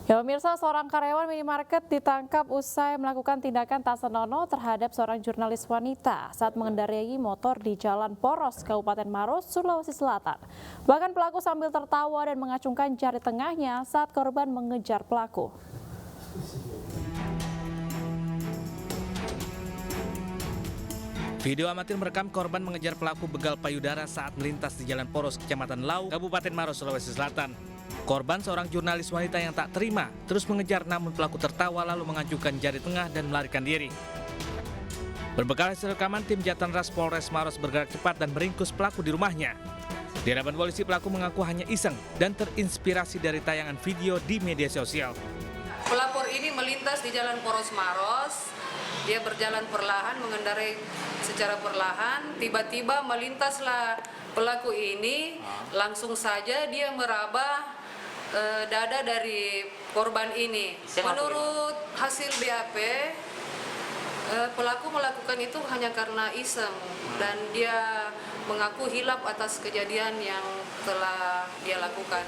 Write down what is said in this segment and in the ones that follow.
Ya pemirsa, seorang karyawan minimarket ditangkap usai melakukan tindakan tak senonoh terhadap seorang jurnalis wanita saat mengendarai motor di Jalan Poros, Kabupaten Maros, Sulawesi Selatan. Bahkan pelaku sambil tertawa dan mengacungkan jari tengahnya saat korban mengejar pelaku. Video amatir merekam korban mengejar pelaku begal payudara saat melintas di Jalan Poros, Kecamatan Lau, Kabupaten Maros, Sulawesi Selatan. Korban seorang jurnalis wanita yang tak terima, terus mengejar namun pelaku tertawa lalu mengacungkan jari tengah dan melarikan diri. Berbekal hasil rekaman, tim Jatanras Polres Maros bergerak cepat dan meringkus pelaku di rumahnya. Di hadapan polisi, pelaku mengaku hanya iseng dan terinspirasi dari tayangan video di media sosial. Pelapor ini melintas di Jalan Poros Maros. Dia berjalan perlahan, mengendarai secara perlahan. Tiba-tiba melintaslah pelaku ini. Langsung saja dia meraba dada dari korban ini. Menurut hasil BAP, pelaku melakukan itu hanya karena iseng dan dia mengaku hilaf atas kejadian yang telah dia lakukan.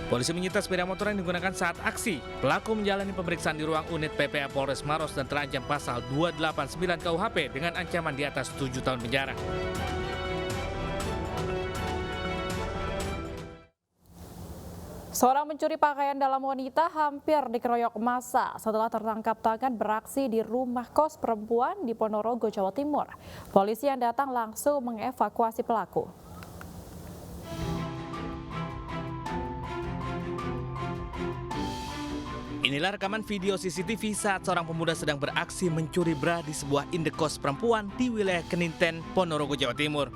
Polisi menyita sepeda motor yang digunakan saat aksi. Pelaku menjalani pemeriksaan di ruang unit PPA Polres Maros dan terancam pasal 289 KUHP dengan ancaman di atas 7 tahun penjara. Seorang pencuri pakaian dalam wanita hampir dikeroyok massa setelah tertangkap tangan beraksi di rumah kos perempuan di Ponorogo, Jawa Timur. Polisi yang datang langsung mengevakuasi pelaku. Inilah rekaman video CCTV saat seorang pemuda sedang beraksi mencuri bra di sebuah indekos perempuan di wilayah Keninten, Ponorogo, Jawa Timur.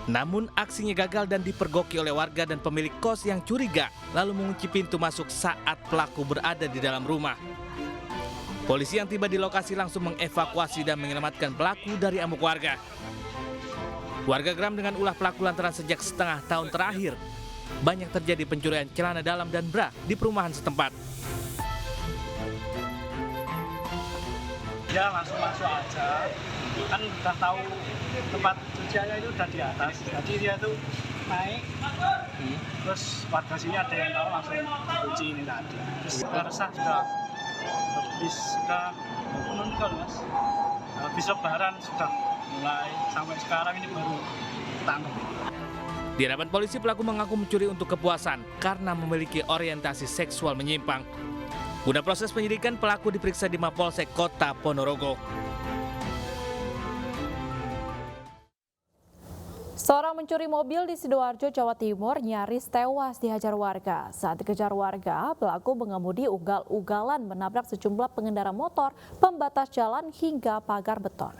Namun aksinya gagal dan dipergoki oleh warga dan pemilik kos yang curiga, lalu mengunci pintu masuk saat pelaku berada di dalam rumah. Polisi yang tiba di lokasi langsung mengevakuasi dan menyelamatkan pelaku dari amuk warga. Warga geram dengan ulah pelaku lantaran sejak setengah tahun terakhir banyak terjadi pencurian celana dalam dan bra di perumahan setempat. Dia langsung masuk aja, kan udah tahu tempat cuciannya itu udah di atas, jadi dia tuh naik, terus warga sini ada yang tahu langsung cuci ini tadi. Terus resah sudah menunggal mas, habis lebaran sudah mulai sampai sekarang ini baru tangkap. Di hadapan polisi, pelaku mengaku mencuri untuk kepuasan karena memiliki orientasi seksual menyimpang. Guna proses penyidikan, pelaku diperiksa di Mapolsek Kota Ponorogo. Seorang pencuri mobil di Sidoarjo, Jawa Timur nyaris tewas dihajar warga. Saat dikejar warga, pelaku mengemudi ugal-ugalan menabrak sejumlah pengendara motor, pembatas jalan hingga pagar beton.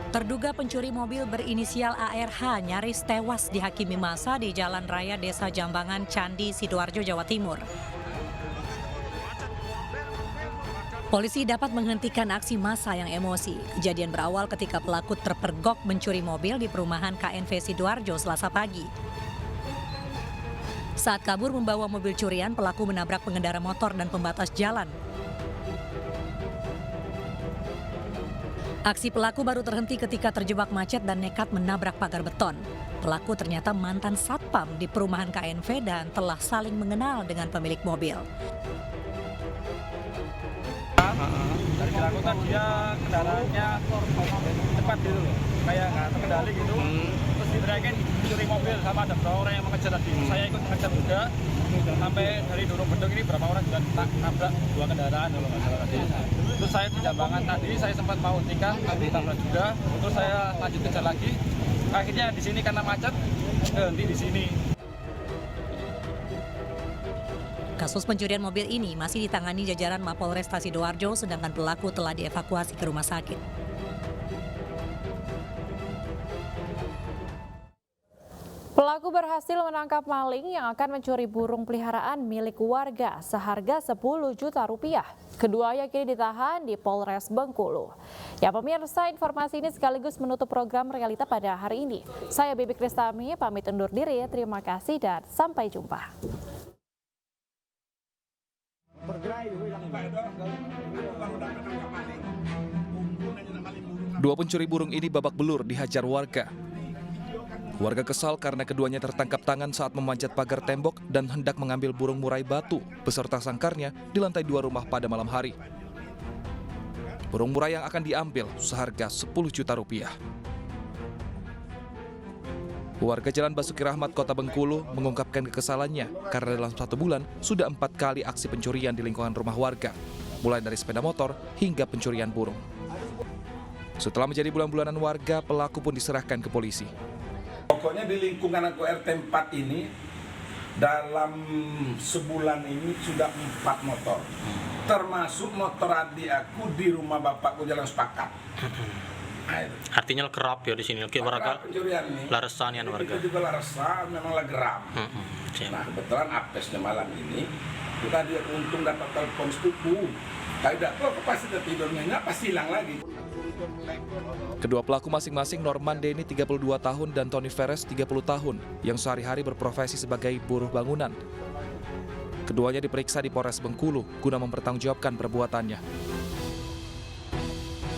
Terduga pencuri mobil berinisial ARH nyaris tewas dihakimi massa di Jalan Raya Desa Jambangan, Candi, Sidoarjo, Jawa Timur. Polisi dapat menghentikan aksi massa yang emosi. Kejadian berawal ketika pelaku terpergok mencuri mobil di perumahan KNV Sidoarjo Selasa pagi. Saat kabur membawa mobil curian, pelaku menabrak pengendara motor dan pembatas jalan. Aksi pelaku baru terhenti ketika terjebak macet dan nekat menabrak pagar beton. Pelaku ternyata mantan satpam di perumahan KNV dan telah saling mengenal dengan pemilik mobil. Dari kerakutan dia kendaraannya cepat gitu loh, kayak nggak terkendali gitu. Terus diteriakin curi mobil sama ada beberapa orang yang mengejar tadi. Saya ikut mengejar juga, sampai dari Durung Bedung ini berapa orang juga nabrak 2 kendaraan kalau nggak salah tadi. Terus saya di Jambangan tadi, saya sempat mau tikam, tapi tabrak juga. Terus saya lanjut kejar lagi. Akhirnya di sini karena macet, berhenti di sini. Kasus pencurian mobil ini masih ditangani jajaran Mapolresta Sidoarjo, sedangkan pelaku telah dievakuasi ke rumah sakit. Pelaku berhasil menangkap maling yang akan mencuri burung peliharaan milik warga seharga 10 juta rupiah. Keduanya kini ditahan di Polres Bengkulu. Ya pemirsa, informasi ini sekaligus menutup program Realita pada hari ini. Saya Bibi Kristami, pamit undur diri. Terima kasih dan sampai jumpa. Kedua pencuri burung ini babak belur dihajar warga. Warga kesal karena keduanya tertangkap tangan saat memanjat pagar tembok dan hendak mengambil burung murai batu beserta sangkarnya di lantai 2 rumah pada malam hari. Burung murai yang akan diambil seharga 10 juta rupiah. Warga Jalan Basuki Rahmat, Kota Bengkulu mengungkapkan kekesalannya karena dalam 1 bulan sudah 4 kali aksi pencurian di lingkungan rumah warga, mulai dari sepeda motor hingga pencurian burung. Setelah menjadi bulan-bulanan warga, pelaku pun diserahkan ke polisi. Pokoknya di lingkungan aku RT 4 ini, dalam sebulan ini sudah 4 motor. Termasuk motor adik aku di rumah bapakku Jalan Sepakat. Artinya kerap ya di sini. Oke, warga laresan yang warga. Itu juga laresan, memang geram. Nah, kebetulan apesnya malam ini kita dia untung dapat telepon sepupu. Tidak tahu pasti tidurnya nggak pasti hilang lagi. Kedua pelaku masing-masing Norman Denny 32 tahun dan Tony Veres 30 tahun yang sehari-hari berprofesi sebagai buruh bangunan. Keduanya diperiksa di Polres Bengkulu guna mempertanggungjawabkan perbuatannya.